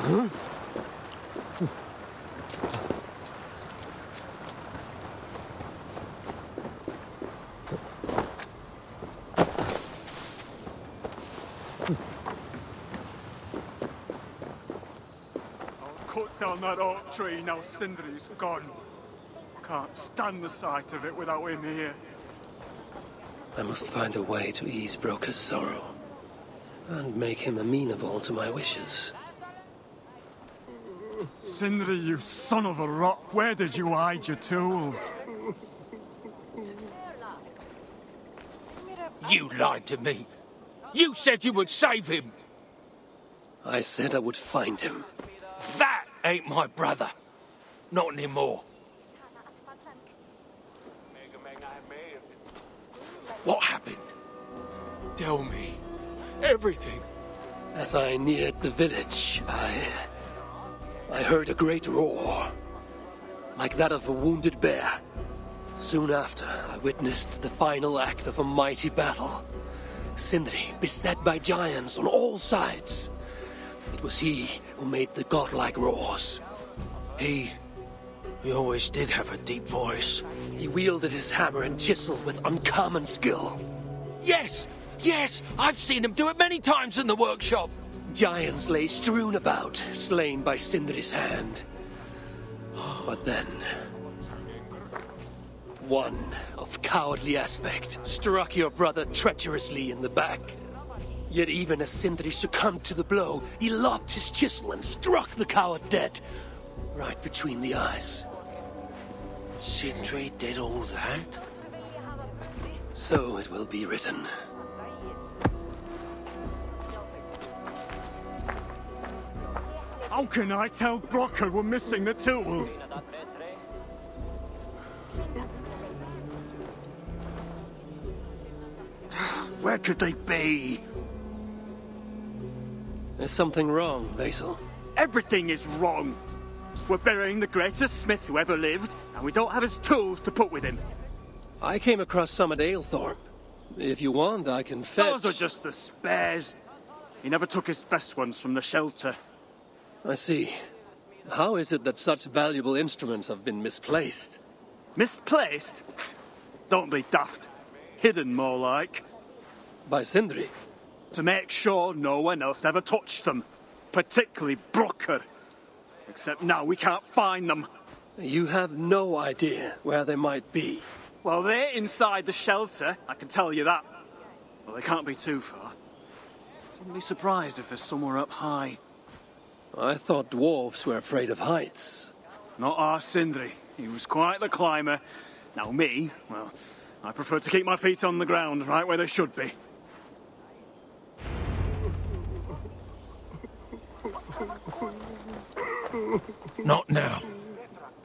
Cut down that oak tree now Sindri's gone. Can't stand the sight of it without him here. I must find a way to ease Broker's sorrow, and make him amenable to my wishes. Sindri, you son of a rock, where did you hide your tools? You lied to me. You said you would save him. I said I would find him. That ain't my brother. Not anymore. What happened? Tell me. Everything. As I neared the village, I heard a great roar, like that of a wounded bear. Soon after, I witnessed the final act of a mighty battle. Sindri beset by giants on all sides. It was he who made the godlike roars. He always did have a deep voice. He wielded his hammer and chisel with uncommon skill. Yes! Yes! I've seen him do it many times in the workshop. Giants lay strewn about, slain by Sindri's hand. But then, one of cowardly aspect struck your brother treacherously in the back. Yet even as Sindri succumbed to the blow, he lobbed his chisel and struck the coward dead, right between the eyes. Sindri did all that? So it will be written. How can I tell Brocker we're missing the tools? Where could they be? There's something wrong, Basil. Everything is wrong. We're burying the greatest smith who ever lived, and we don't have his tools to put with him. I came across some at Aylthorpe. If you want, I can fetch... Those are just the spares. He never took his best ones from the shelter. I see. How is it that such valuable instruments have been misplaced? Misplaced? Don't be daft. Hidden, more like. By Sindri? To make sure no one else ever touched them. Particularly Brocker. Except now we can't find them. You have no idea where they might be. Well, they're inside the shelter, I can tell you that. Well, they can't be too far. Wouldn't be surprised if they're somewhere up high. I thought dwarves were afraid of heights. Not our Sindri. He was quite the climber. Now me, well, I prefer to keep my feet on the ground, right where they should be. Not now.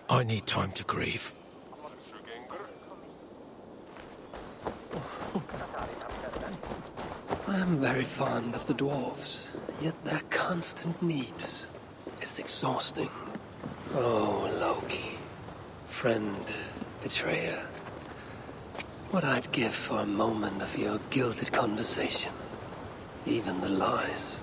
I need time to grieve. I am very fond of the dwarves, yet their constant needs. It is exhausting. Oh, Loki. Friend, betrayer. What I'd give for a moment of your gilded conversation. Even the lies.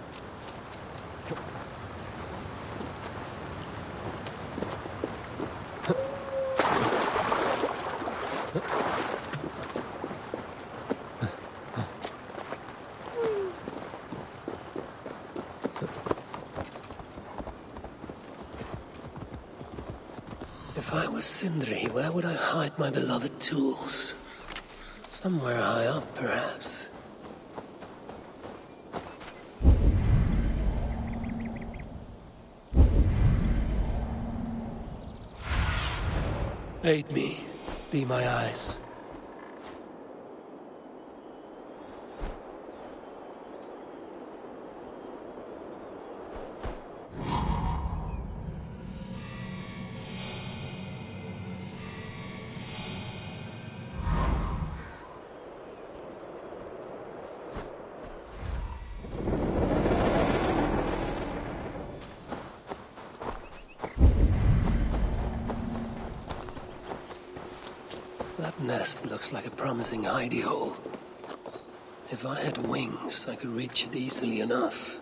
If I were Sindri, where would I hide my beloved tools? Somewhere high up, perhaps. Aid me. Be my eyes. That nest looks like a promising hidey hole. If I had wings, I could reach it easily enough.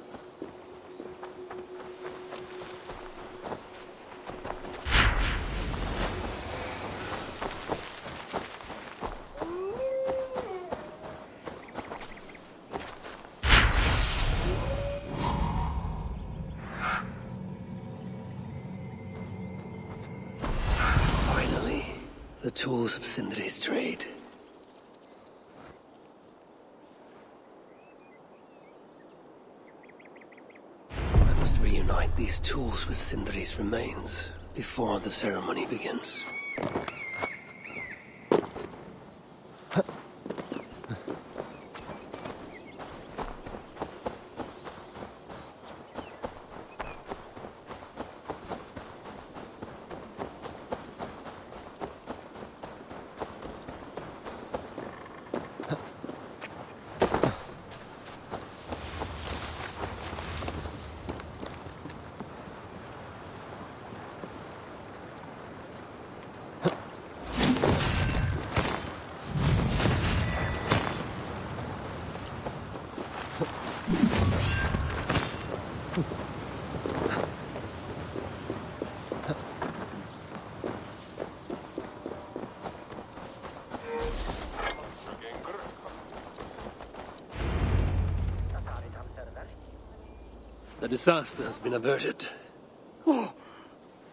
tools of Sindri's trade. I must reunite these tools with Sindri's remains before the ceremony begins. The disaster has been averted. Oh,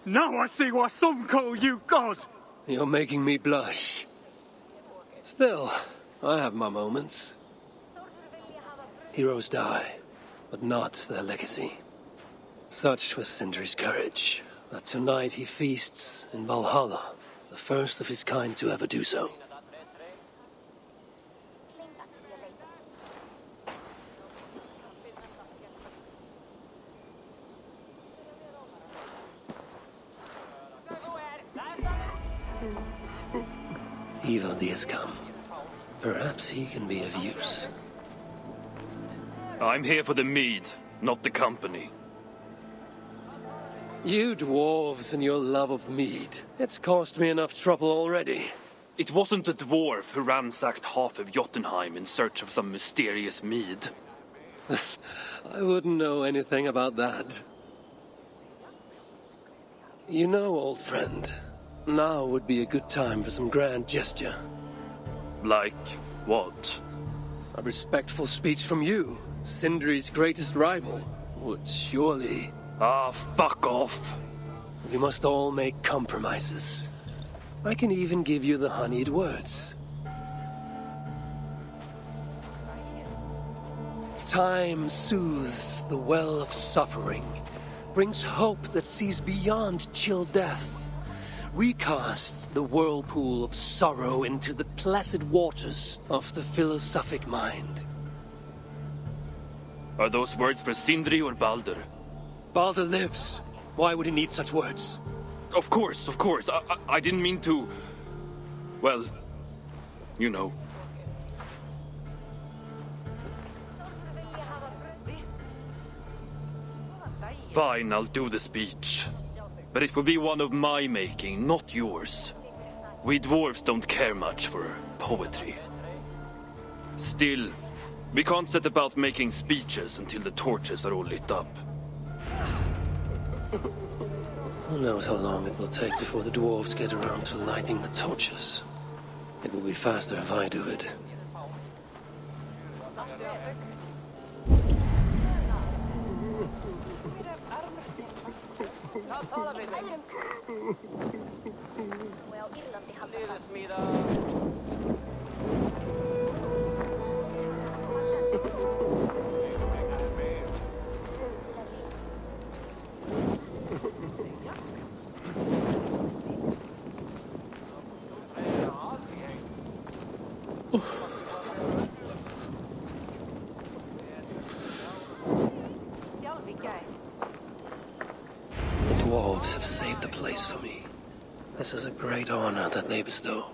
now I see why some call you God. You're making me blush. Still, I have my moments. Heroes die, but not their legacy. Such was Sindri's courage, that tonight he feasts in Valhalla, the first of his kind to ever do so. Ivaldi has come. Perhaps he can be of use. I'm here for the mead, not the company. You dwarves and your love of mead. It's caused me enough trouble already. It wasn't a dwarf who ransacked half of Jotunheim in search of some mysterious mead. I wouldn't know anything about that. You know, old friend, now would be a good time for some grand gesture. Like what? A respectful speech from you, Sindri's greatest rival, would surely... Ah, fuck off. We must all make compromises. I can even give you the honeyed words. Time soothes the well of suffering, brings hope that sees beyond chill death, recast the whirlpool of sorrow into the placid waters of the philosophic mind. Are those words for Sindri or Baldur? Baldur lives. Why would he need such words? Of course, of course. I didn't mean to... Well, you know. Fine, I'll do the speech. But it will be one of my making, not yours. We dwarves don't care much for poetry. Still, we can't set about making speeches until the torches are all lit up. Who knows how long it will take before the dwarves get around to lighting the torches. It will be faster if I do it. The dwarves have saved the place for me. This is a great honor that they bestow.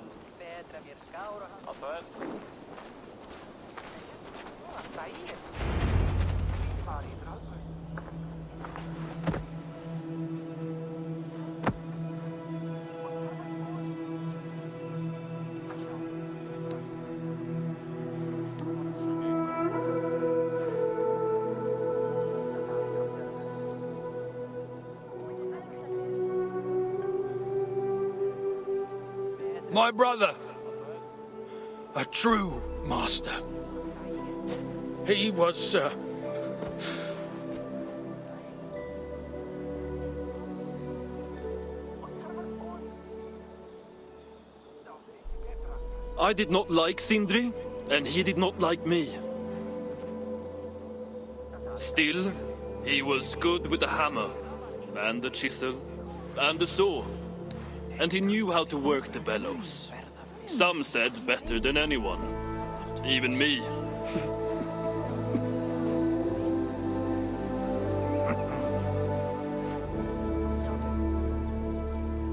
My brother, a true master. He was, I did not like Sindri, and he did not like me. Still, he was good with the hammer, and the chisel, and the saw. And he knew how to work the bellows. Some said better than anyone. Even me.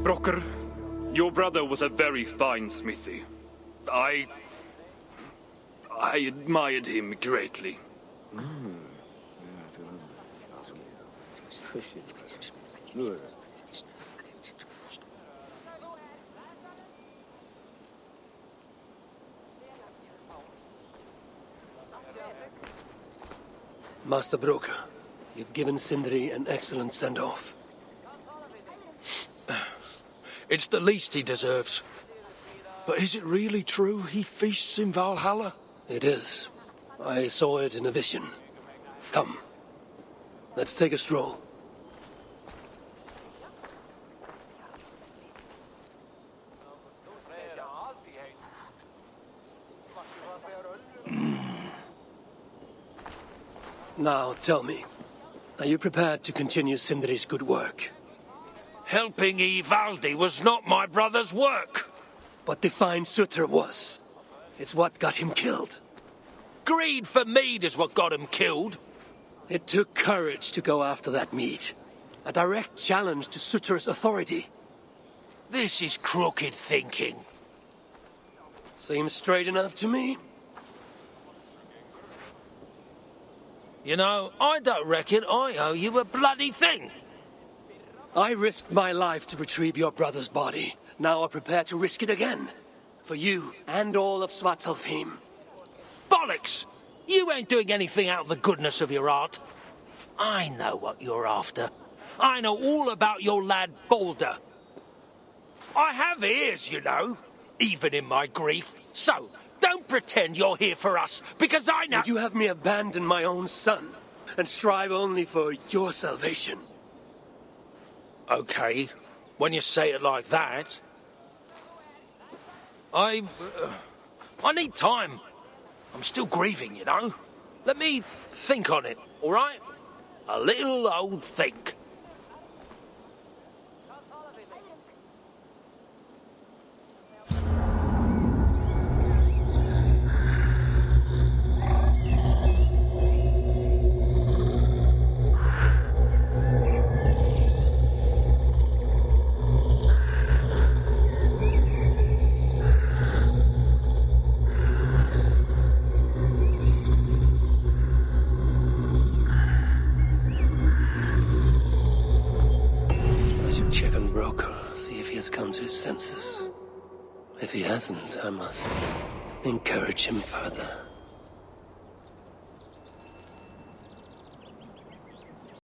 Brocker, your brother was a very fine smithy. I admired him greatly. Master Broker, you've given Sindri an excellent send-off. It's the least he deserves. But is it really true he feasts in Valhalla? It is. I saw it in a vision. Come, let's take a stroll. Now, tell me, are you prepared to continue Sindri's good work? Helping Ivaldi was not my brother's work. But the fine Sutter was. It's what got him killed. Greed for mead is what got him killed. It took courage to go after that mead. A direct challenge to Sutter's authority. This is crooked thinking. Seems straight enough to me. You know, I don't reckon I owe you a bloody thing. I risked my life to retrieve your brother's body. Now I'm prepared to risk it again. For you and all of Svartalfheim. Bollocks! You ain't doing anything out of the goodness of your heart. I know what you're after. I know all about your lad Balder. I have ears, you know, even in my grief. So, don't pretend you're here for us, because I know— Would you have me abandon my own son and strive only for your salvation? Okay, when you say it like that. I need time. I'm still grieving, you know. Let me think on it, all right? A little old think. Check on Broker, see if he has come to his senses. If he hasn't, I must encourage him further.